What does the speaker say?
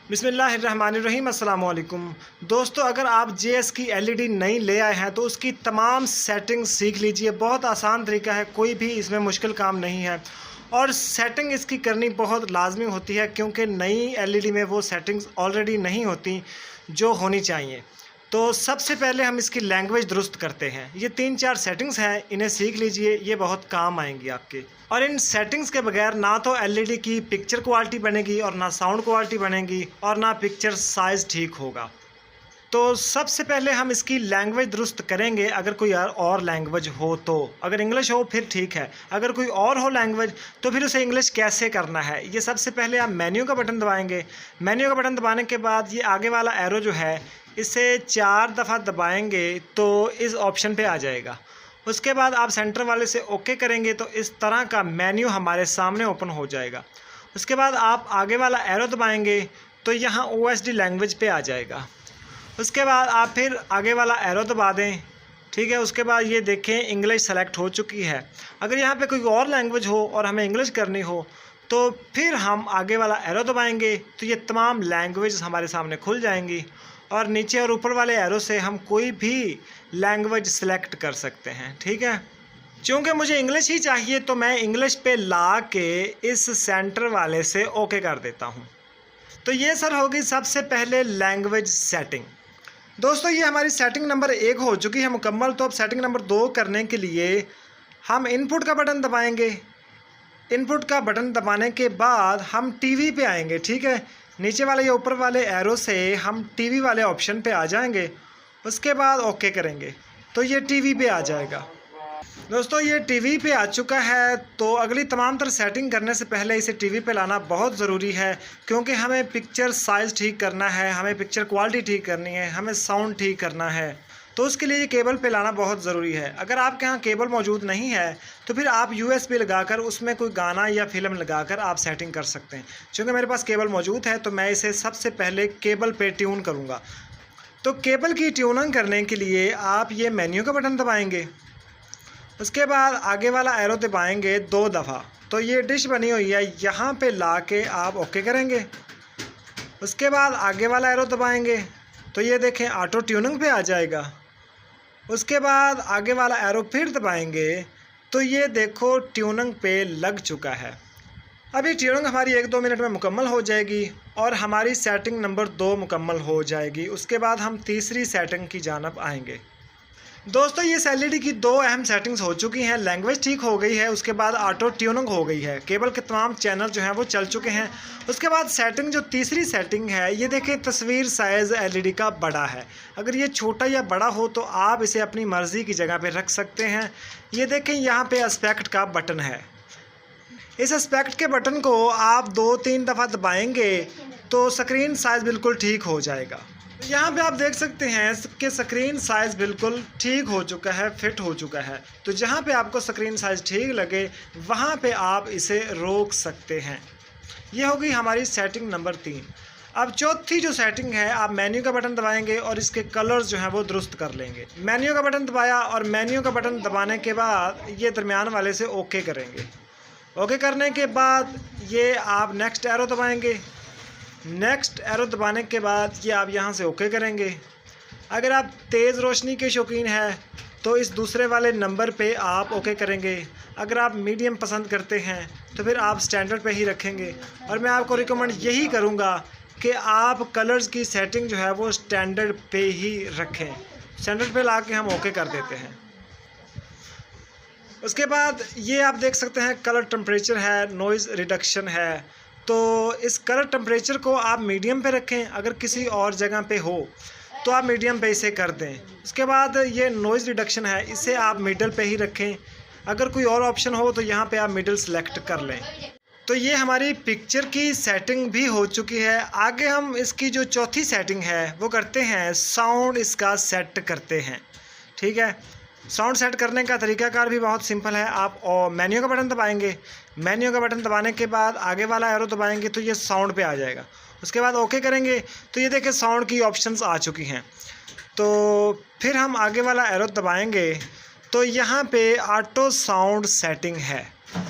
बिस्मिल्लाहिर्रहमानिर्रहीम अस्सलाम वालेकुम दोस्तों, अगर आप JS की LED नई ले आए हैं तो उसकी तमाम सेटिंग्स सीख लीजिए। बहुत आसान तरीका है, कोई भी इसमें मुश्किल काम नहीं है और सेटिंग इसकी करनी बहुत लाजमी होती है क्योंकि नई LED में वो सेटिंग्स ऑलरेडी नहीं होती जो होनी चाहिए। तो सबसे पहले हम इसकी लैंग्वेज दुरुस्त करते हैं। ये 3-4 सेटिंग्स हैं, इन्हें सीख लीजिए, ये बहुत काम आएंगी आपके। और इन सेटिंग्स के बगैर ना तो LED की पिक्चर क्वालिटी बनेगी और ना साउंड क्वालिटी बनेगी और ना पिक्चर साइज़ ठीक होगा। तो सबसे पहले हम इसकी लैंग्वेज दुरुस्त करेंगे। अगर कोई और लैंग्वेज हो तो, अगर इंग्लिश हो फिर ठीक है, अगर कोई और हो लैंग्वेज तो फिर उसे इंग्लिश कैसे करना है। ये सबसे पहले आप मेन्यू का बटन दबाएंगे। मेन्यू का बटन दबाने के बाद ये आगे वाला एरो जो है इसे 4 दफ़ा दबाएंगे तो इस ऑप्शन पे आ जाएगा। उसके बाद आप सेंटर वाले से ओके करेंगे तो इस तरह का मेन्यू हमारे सामने ओपन हो जाएगा। उसके बाद आप आगे वाला एरो दबाएंगे तो यहाँ OSD लैंग्वेज पे आ जाएगा। उसके बाद आप फिर आगे वाला एरो दबा दें, ठीक है। उसके बाद ये देखें इंग्लिश सेलेक्ट हो चुकी है। अगर यहाँ पे कोई और लैंग्वेज हो और हमें इंग्लिश करनी हो तो फिर हम आगे वाला एरो दबाएंगे तो ये तमाम लैंग्वेज हमारे सामने खुल जाएंगी और नीचे और ऊपर वाले एरो से हम कोई भी लैंग्वेज सेलेक्ट कर सकते हैं, ठीक है। चूँकि मुझे इंग्लिश ही चाहिए तो मैं इंग्लिश पे ला के इस सेंटर वाले से ओके कर देता हूँ। तो ये सर होगी सबसे पहले लैंग्वेज सेटिंग। दोस्तों ये हमारी सेटिंग नंबर 1 हो चुकी है मुकम्मल। तो अब सेटिंग नंबर 2 करने के लिए हम इनपुट का बटन दबाएंगे। इनपुट का बटन दबाने के बाद हम टीवी पे आएंगे, ठीक है। नीचे वाले या ऊपर वाले एरो से हम टीवी वाले ऑप्शन पे आ जाएंगे। उसके बाद ओके करेंगे तो ये टीवी पे आ जाएगा। दोस्तों ये टीवी पे आ चुका है। तो अगली तमाम तर सेटिंग करने से पहले इसे टीवी पे लाना बहुत ज़रूरी है क्योंकि हमें पिक्चर साइज़ ठीक करना है, हमें पिक्चर क्वालिटी ठीक करनी है, हमें साउंड ठीक करना है। तो उसके लिए ये केबल पे लाना बहुत ज़रूरी है। अगर आपके यहाँ केबल मौजूद नहीं है तो फिर आप USB लगाकर उसमें कोई गाना या फिल्म लगाकर आप सेटिंग कर सकते हैं। चूँकि मेरे पास केबल मौजूद है तो मैं इसे सबसे पहले केबल पे ट्यून करूँगा। तो केबल की ट्यूनिंग करने के लिए आप ये मेन्यू का बटन दबाएँगे। उसके बाद आगे वाला एरो दबाएंगे 2 दफ़ा तो ये डिश बनी हुई है, यहाँ पे ला के आप ओके करेंगे। उसके बाद आगे वाला एरो दबाएंगे तो ये देखें ऑटो ट्यूनिंग पे आ जाएगा। उसके बाद आगे वाला एरो फिर दबाएंगे तो ये देखो ट्यूनिंग पे लग चुका है। अभी ट्यूनिंग हमारी 1-2 मिनट में मुकम्मल हो जाएगी और हमारी सेटिंग नंबर 2 मुकम्मल हो जाएगी। उसके बाद हम तीसरी सेटिंग की जानिब आएंगे। दोस्तों ये LED की 2 अहम सेटिंग्स हो चुकी हैं। लैंग्वेज ठीक हो गई है, उसके बाद ऑटो ट्यूनिंग हो गई है, केबल के तमाम चैनल जो हैं वो चल चुके हैं। उसके बाद सेटिंग जो तीसरी सेटिंग है, ये देखें तस्वीर साइज़ LED का बड़ा है। अगर ये छोटा या बड़ा हो तो आप इसे अपनी मर्ज़ी की जगह पे रख सकते हैं। ये देखें यहाँ पे एस्पेक्ट का बटन है। इस एस्पेक्ट के बटन को आप 2-3 दफ़ा दबाएँगे तो स्क्रीन साइज़ बिल्कुल ठीक हो जाएगा। यहाँ पे आप देख सकते हैं कि स्क्रीन साइज़ बिल्कुल ठीक हो चुका है, फिट हो चुका है। तो जहाँ पे आपको स्क्रीन साइज़ ठीक लगे वहाँ पे आप इसे रोक सकते हैं। ये होगी हमारी सेटिंग नंबर 3। अब चौथी जो सेटिंग है, आप मेन्यू का बटन दबाएंगे और इसके कलर्स जो हैं वो दुरुस्त कर लेंगे। मेन्यू का बटन दबाया और मेन्यू का बटन दबाने के बाद ये दरमियान वाले से ओके करेंगे। ओके करने के बाद ये आप नेक्स्ट एरो दबाएँगे। नेक्स्ट एरो दबाने के बाद ये आप यहाँ से ओके करेंगे। अगर आप तेज़ रोशनी के शौकीन हैं तो इस दूसरे वाले नंबर पे आप ओके करेंगे। अगर आप मीडियम पसंद करते हैं तो फिर आप स्टैंडर्ड पे ही रखेंगे। और मैं आपको रिकमेंड यही करूँगा कि आप कलर्स की सेटिंग जो है वो स्टैंडर्ड पे ही रखें। स्टैंडर्ड पे ला के हम ओके कर देते हैं। उसके बाद ये आप देख सकते हैं कलर टेम्परेचर है, नॉइज़ रिडक्शन है। तो इस कलर टेम्परेचर को आप मीडियम पे रखें। अगर किसी और जगह पे हो तो आप मीडियम पे इसे कर दें। उसके बाद ये नॉइज़ रिडक्शन है, इसे आप मिडल पे ही रखें। अगर कोई और ऑप्शन हो तो यहाँ पे आप मिडल सेलेक्ट कर लें। तो ये हमारी पिक्चर की सेटिंग भी हो चुकी है। आगे हम इसकी जो चौथी सेटिंग है वो करते हैं, साउंड इसका सेट करते हैं, ठीक है। साउंड सेट करने का तरीकाकार भी बहुत सिंपल है। आप मेन्यू का बटन दबाएंगे। मेन्यू का बटन दबाने के बाद आगे वाला एरो दबाएंगे तो ये साउंड पे आ जाएगा। उसके बाद ओके करेंगे तो ये देखें साउंड की ऑप्शंस आ चुकी हैं। तो फिर हम आगे वाला एरो दबाएंगे तो यहाँ पे ऑटो साउंड सेटिंग है।